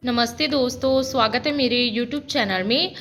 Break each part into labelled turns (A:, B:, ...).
A: नमस्ते दोस्तों, स्वागत है मेरे YouTube चैनल में।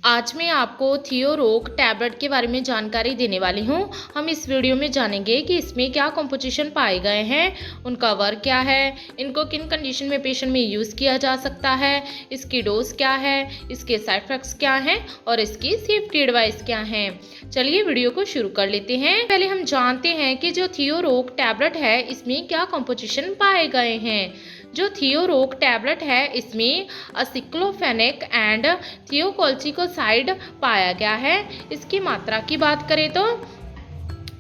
A: आज मैं आपको थियोरोग टैबलेट के बारे में जानकारी देने वाली हूँ। हम इस वीडियो में जानेंगे कि इसमें क्या कंपोजिशन पाए गए हैं, उनका वर्क क्या है, इनको किन कंडीशन में पेशेंट में यूज़ किया जा सकता है, इसकी डोज क्या है, इसके साइड इफेक्ट्स क्या हैं और इसकी सेफ्टी एडवाइस क्या हैं। चलिए वीडियो को शुरू कर लेते हैं। पहले हम जानते हैं कि जो थियोरोग टैबलेट है इसमें क्या कंपोजिशन पाए गए हैं। जो थियोरोग टैबलेट है इसमें असिक्लोफेनेक एंड थियोकोल्चिकोसाइड पाया गया है। इसकी मात्रा की बात करें तो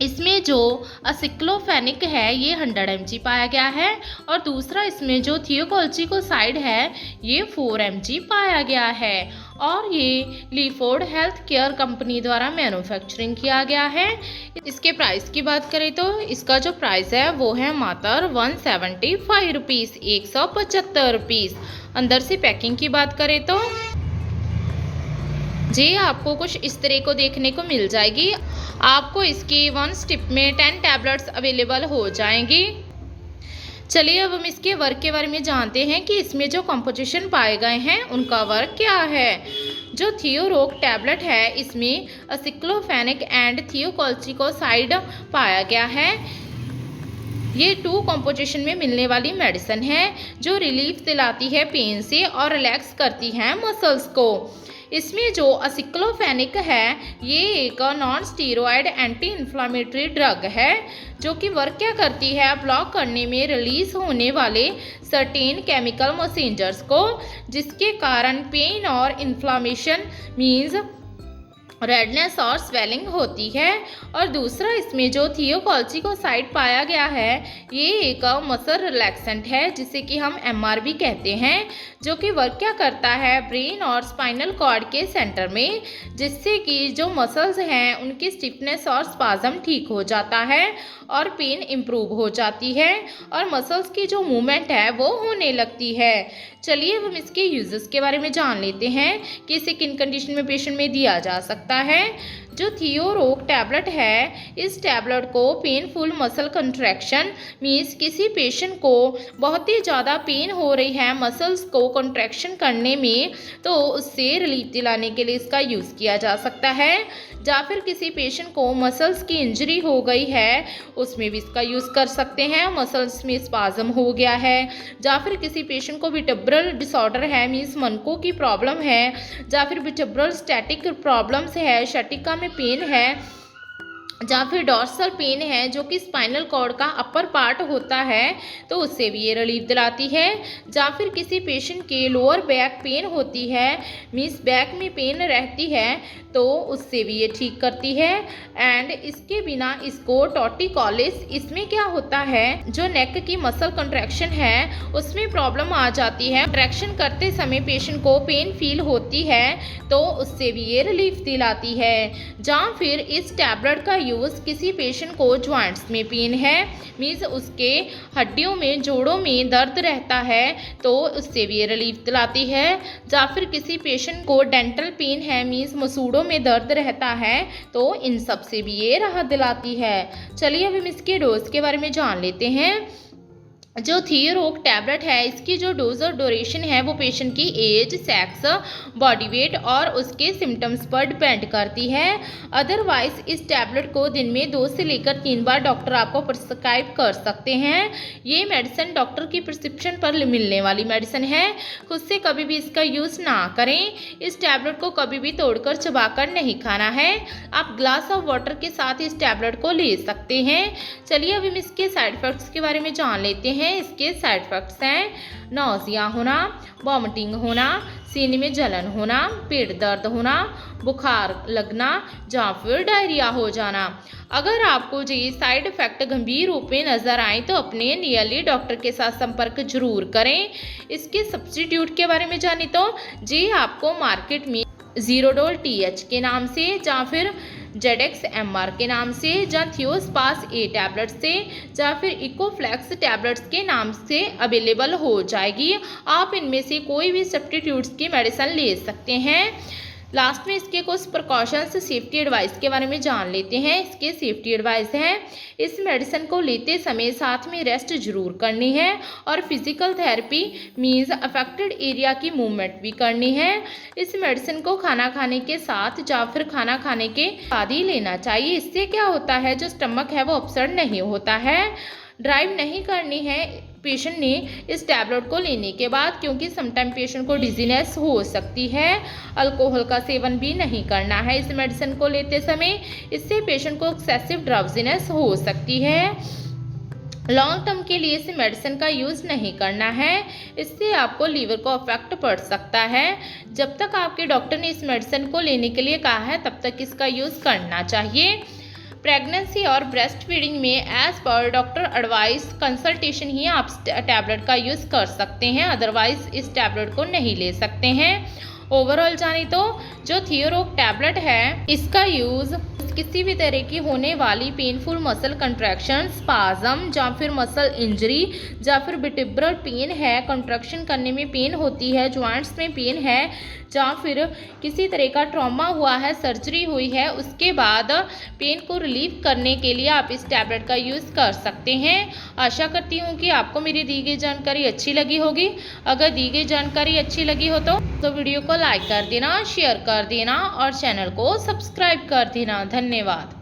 A: इसमें जो असिक्लोफेनिक है ये 100 mg पाया गया है और दूसरा इसमें जो थियोकोल्चिकोसाइड है ये 4 mg पाया गया है और ये लीफोर्ड हेल्थ केयर कंपनी द्वारा मैन्युफैक्चरिंग किया गया है। इसके प्राइस की बात करें तो इसका जो प्राइस है वो है मात्र 175 रुपीज़, 175 रुपीज़। अंदर से पैकिंग की बात करें तो जी आपको कुछ इस तरह को देखने को मिल जाएगी। आपको इसकी 1 स्टिप में 10 टैबलेट्स अवेलेबल हो जाएंगी। चलिए अब हम इसके वर्क के बारे में जानते हैं कि इसमें जो कंपोजिशन पाए गए हैं उनका वर्क क्या है। जो थियोरोग टैबलेट है इसमें असिक्लोफेनिक एंड थियोकोल्चिकोसाइड पाया गया है। ये 2 कंपोजिशन में मिलने वाली मेडिसिन है जो रिलीफ दिलाती है पेन से और रिलैक्स करती है मसल्स को। इसमें जो असिक्लोफेनिक है ये एक non steroid anti inflammatory drug है जो कि वर्क क्या करती है, ब्लॉक करने में रिलीज होने वाले सर्टेन केमिकल मैसेंजर्स को, जिसके कारण पेन और इन्फ्लामेशन मीन्स रेडनेस और स्वेलिंग होती है। और दूसरा इसमें जो थियोकोल्चिकोसाइड पाया गया है ये एक मसल रिलैक्सेंट है जिसे कि हम MR भी कहते हैं, जो कि वर्क क्या करता है ब्रेन और स्पाइनल कॉर्ड के सेंटर में, जिससे कि जो मसल्स हैं उनकी स्टिफनेस और स्पाज्म ठीक हो जाता है और पेन इम्प्रूव हो जाती है और मसल्स की जो मूवमेंट है वो होने लगती है। चलिए हम इसके यूजेस के बारे में जान लेते हैं कि इसे किन कंडीशन में पेशेंट में दिया जा सकता है। जो थियोरोग टैबलेट है इस टैबलेट को पेनफुल मसल कंट्रैक्शन मीन्स किसी पेशेंट को बहुत ही ज़्यादा पेन हो रही है मसल्स को कंट्रैक्शन करने में, तो उससे रिलीफ दिलाने के लिए इसका यूज़ किया जा सकता है। या फिर किसी पेशेंट को मसल्स की इंजरी हो गई है उसमें भी इसका यूज़ कर सकते हैं, मसल्स में स्पाज्म हो गया है। या फिर किसी पेशेंट को विटेब्रल डिसऑर्डर है मीन्स मनकों की प्रॉब्लम है, या फिर विटेब्रल स्टैटिक प्रॉब्लम्स है, शटिका में पेन है, या फिर डॉर्सल पेन है जो कि स्पाइनल कॉर्ड का अपर पार्ट होता है तो उससे भी ये रिलीफ दिलाती है। या फिर किसी पेशेंट के लोअर बैक पेन होती है मीन्स बैक में पेन रहती है तो उससे भी ये ठीक करती है। एंड इसके बिना इसको टॉर्टिकोलिस, इसमें क्या होता है जो नेक की मसल कंट्रैक्शन है उसमें प्रॉब्लम आ जाती है, कंट्रैक्शन करते समय पेशेंट को पेन फील होती है तो उससे भी ये रिलीफ दिलाती है। या फिर इस टैबलेट का यूज़ किसी पेशेंट को जॉइंट्स में पेन है मीन्स उसके हड्डियों में जोड़ों में दर्द रहता है तो उससे भी ये रिलीफ दिलाती है। या फिर किसी पेशेंट को डेंटल पेन है मीन्स मसूड़ों में दर्द रहता है तो इन सब से भी ये राहत दिलाती है। चलिए अब हम इसके डोज के बारे में जान लेते हैं। जो थियोरोग टैबलेट है इसकी जो डोज और ड्यूरेशन है वो पेशेंट की एज, सेक्स, बॉडी वेट और उसके सिम्टम्स पर डिपेंड करती है। अदरवाइज इस टैबलेट को दिन में 2 से लेकर 3 बार डॉक्टर आपको प्रिस्क्राइब कर सकते हैं। ये मेडिसिन डॉक्टर की प्रिस्क्रिप्शन पर मिलने वाली मेडिसिन है, खुद से कभी भी इसका यूज़ ना करें। इस टैबलेट को कभी भी तोड़कर चबाकर नहीं खाना है। आप ग्लास ऑफ वाटर के साथ इस टैबलेट को ले सकते हैं। चलिए अब हम इसके साइड इफेक्ट्स के बारे में जान लेते हैं। इसके साइड इफेक्ट्स हैं नौजिया होना, वॉमिटिंग होना, सीने में जलन होना, पेट दर्द होना, बुखार लगना या फिर डायरिया हो जाना। अगर आपको ये साइड इफेक्ट गंभीर रूप में नज़र आए तो अपने नियरली डॉक्टर के साथ संपर्क जरूर करें। इसके सब्स्टिट्यूट के बारे में जाने तो जी आपको मार्केट में ज़ीरोडोल TH के नाम से या फिर जेडेक्स MR के नाम से या थियोस्पास A टैबलेट से या फिर इकोफ्लेक्स टैबलेट्स के नाम से अवेलेबल हो जाएगी। आप इनमें से कोई भी सब्स्टिट्यूट्स की मेडिसिन ले सकते हैं। लास्ट में इसके कुछ प्रिकॉशंस सेफ्टी एडवाइस के बारे में जान लेते हैं। इसके सेफ्टी एडवाइस हैं, इस मेडिसिन को लेते समय साथ में रेस्ट जरूर करनी है और physical therapy means affected area की मूवमेंट भी करनी है। इस मेडिसिन को खाना खाने के साथ या फिर खाना खाने के बाद ही लेना चाहिए। इससे क्या होता है, जो स्टमक है वो अपसेट नहीं होता है। ड्राइव नहीं करनी है पेशेंट ने इस टैबलेट को लेने के बाद, क्योंकि समटाइम पेशेंट को डिजीनेस हो सकती है। अल्कोहल का सेवन भी नहीं करना है इस मेडिसिन को लेते समय, इससे पेशेंट को एक्सेसिव ड्राउजीनेस हो सकती है। लॉन्ग टर्म के लिए इस मेडिसिन का यूज़ नहीं करना है, इससे आपको लीवर को अफेक्ट पड़ सकता है। जब तक आपके डॉक्टर ने इस मेडिसिन को लेने के लिए कहा है तब तक इसका यूज़ करना चाहिए। प्रेगनेंसी और ब्रेस्ट फीडिंग में as per doctor advice consultation ही आप टैबलेट का यूज़ कर सकते हैं, अदरवाइज इस टैबलेट को नहीं ले सकते हैं। ओवरऑल जाने तो जो थियोरोग टैबलेट है इसका यूज़ किसी भी तरह की होने वाली पेनफुल मसल कंट्रैक्शन, स्पाज्म या फिर मसल इंजरी या फिर वर्टिब्रल पेन है, कंट्रैक्शन करने में पेन होती है, जॉइंट्स में पेन है या फिर किसी तरह का ट्रॉमा हुआ है, सर्जरी हुई है, उसके बाद पेन को रिलीव करने के लिए आप इस टैबलेट का यूज़ कर सकते हैं। आशा करती हूँ कि आपको मेरी दी गई जानकारी अच्छी लगी होगी। अगर दी गई जानकारी अच्छी लगी हो तो वीडियो को लाइक कर देना, शेयर कर देना और चैनल को सब्सक्राइब कर देना। धन्यवाद।